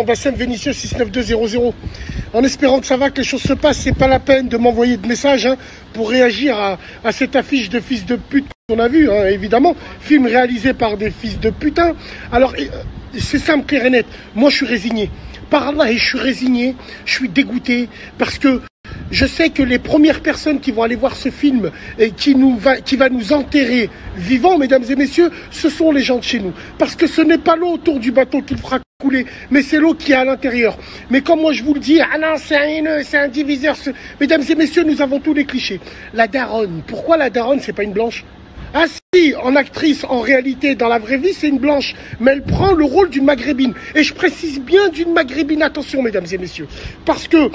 Bassem Vénitieux 69200. En espérant que ça va, que les choses se passent, c'est pas la peine de m'envoyer de messages pour réagir à cette affiche de fils de pute qu'on a vu, évidemment. Film réalisé par des fils de putain. Alors, c'est simple, clair et net. Moi, je suis résigné. Par Allah, et je suis résigné, je suis dégoûté, parce que je sais que les premières personnes qui vont aller voir ce film et qui va nous enterrer vivants, mesdames et messieurs, ce sont les gens de chez nous. Parce que ce n'est pas l'eau autour du bateau qui le fera couler, mais c'est l'eau qui est à l'intérieur. Mais comme moi je vous le dis, ah non, c'est un haineux, c'est un diviseur. Mesdames et messieurs, nous avons tous les clichés. La daronne, pourquoi la daronne, c'est pas une blanche? Ah si, en actrice, en réalité, dans la vraie vie, c'est une blanche. Mais elle prend le rôle d'une maghrébine. Et je précise bien d'une maghrébine, attention, mesdames et messieurs. Parce que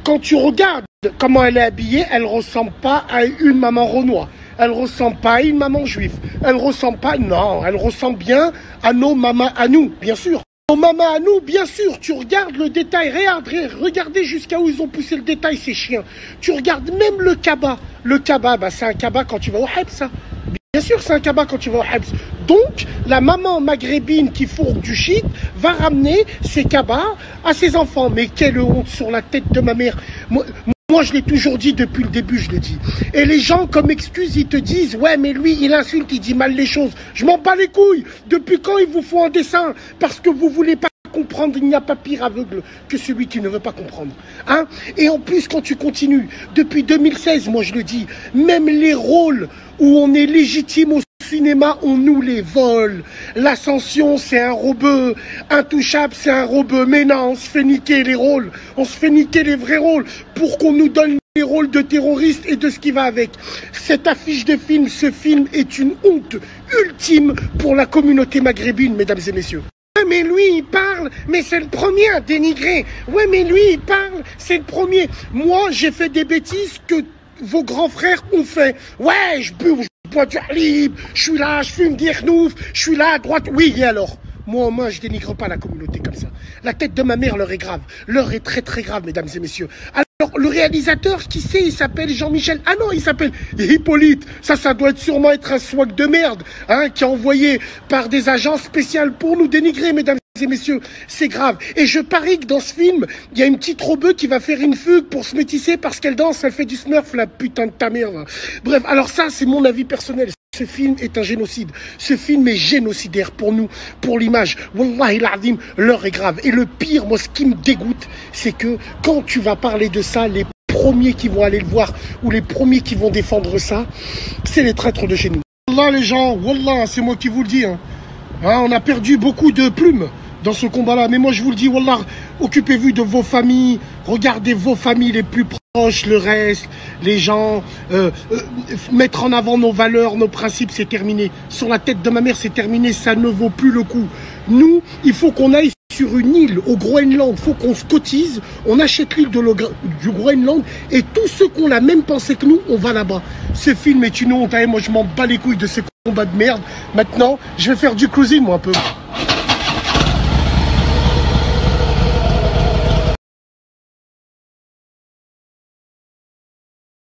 quand tu regardes comment elle est habillée, elle ne ressemble pas à une maman renois. Elle ne ressemble pas à une maman juive. Elle ne ressemble pas, non, elle ressemble bien à nos mamans à nous, bien sûr. Nos mamans à nous, bien sûr. Tu regardes le détail, regardez jusqu'à où ils ont poussé le détail, ces chiens. Tu regardes même le kaba. Le kaba, bah, c'est un kaba quand tu vas au Hebs, ça. Bien sûr, c'est un kaba quand tu vas au Hebs. Donc, la maman maghrébine qui fourgue du shit va ramener ses kabas à ses enfants. Mais quelle honte sur la tête de ma mère. Moi, je l'ai toujours dit depuis le début, je le dis. Et les gens, comme excuse, ils te disent, ouais, mais lui, il insulte, il dit mal les choses. Je m'en bats les couilles. Depuis quand il vous faut un dessin? Parce que vous voulez pas comprendre, il n'y a pas pire aveugle que celui qui ne veut pas comprendre. Et en plus, quand tu continues, depuis 2016, moi je le dis, même les rôles où on est légitime au cinéma, on nous les vole. L'Ascension, c'est un robeux. Intouchable, c'est un robeux. Mais non, on se fait niquer les rôles. On se fait niquer les vrais rôles pour qu'on nous donne les rôles de terroristes et de ce qui va avec. Cette affiche de film, ce film est une honte ultime pour la communauté maghrébine, mesdames et messieurs. Ouais, mais lui, il parle, mais c'est le premier à dénigrer. Ouais, mais lui, il parle, c'est le premier. Moi, j'ai fait des bêtises que vos grands frères ont fait. Ouais, je bois du halib, je suis là, je fume des renouf, je suis là à droite. Oui, et alors? Moi, je dénigre pas la communauté comme ça. La tête de ma mère, l'heure est grave. L'heure est très, très grave, mesdames et messieurs. Alors, le réalisateur, qui sait, il s'appelle Jean-Michel. Ah non, il s'appelle Hippolyte. Ça doit sûrement être un swag de merde, qui est envoyé par des agences spéciales pour nous dénigrer, mesdames et messieurs. C'est grave. Et je parie que dans ce film, il y a une petite robeuse qui va faire une fugue pour se métisser parce qu'elle danse, elle fait du smurf, la putain de ta mère. Bref, alors ça, c'est mon avis personnel. Ce film est un génocide. Ce film est génocidaire pour nous, pour l'image. Wallahi l'azim, l'heure est grave. Et le pire, moi, ce qui me dégoûte, c'est que quand tu vas parler de ça, les premiers qui vont aller le voir ou les premiers qui vont défendre ça, c'est les traîtres de chez nous. Wallah, les gens, wallah, c'est moi qui vous le dis. On a perdu beaucoup de plumes dans ce combat-là. Mais moi, je vous le dis, wallah, occupez-vous de vos familles, regardez vos familles les plus proches, le reste, les gens, mettre en avant nos valeurs, nos principes, c'est terminé. Sur la tête de ma mère, c'est terminé, ça ne vaut plus le coup. Nous, il faut qu'on aille sur une île au Groenland, il faut qu'on se cotise, on achète l'île du Groenland et tous ceux qui ont la même pensée que nous, on va là-bas. Ce film est une honte, moi je m'en bats les couilles de ces combats de merde. Maintenant, je vais faire du cruising, moi, un peu.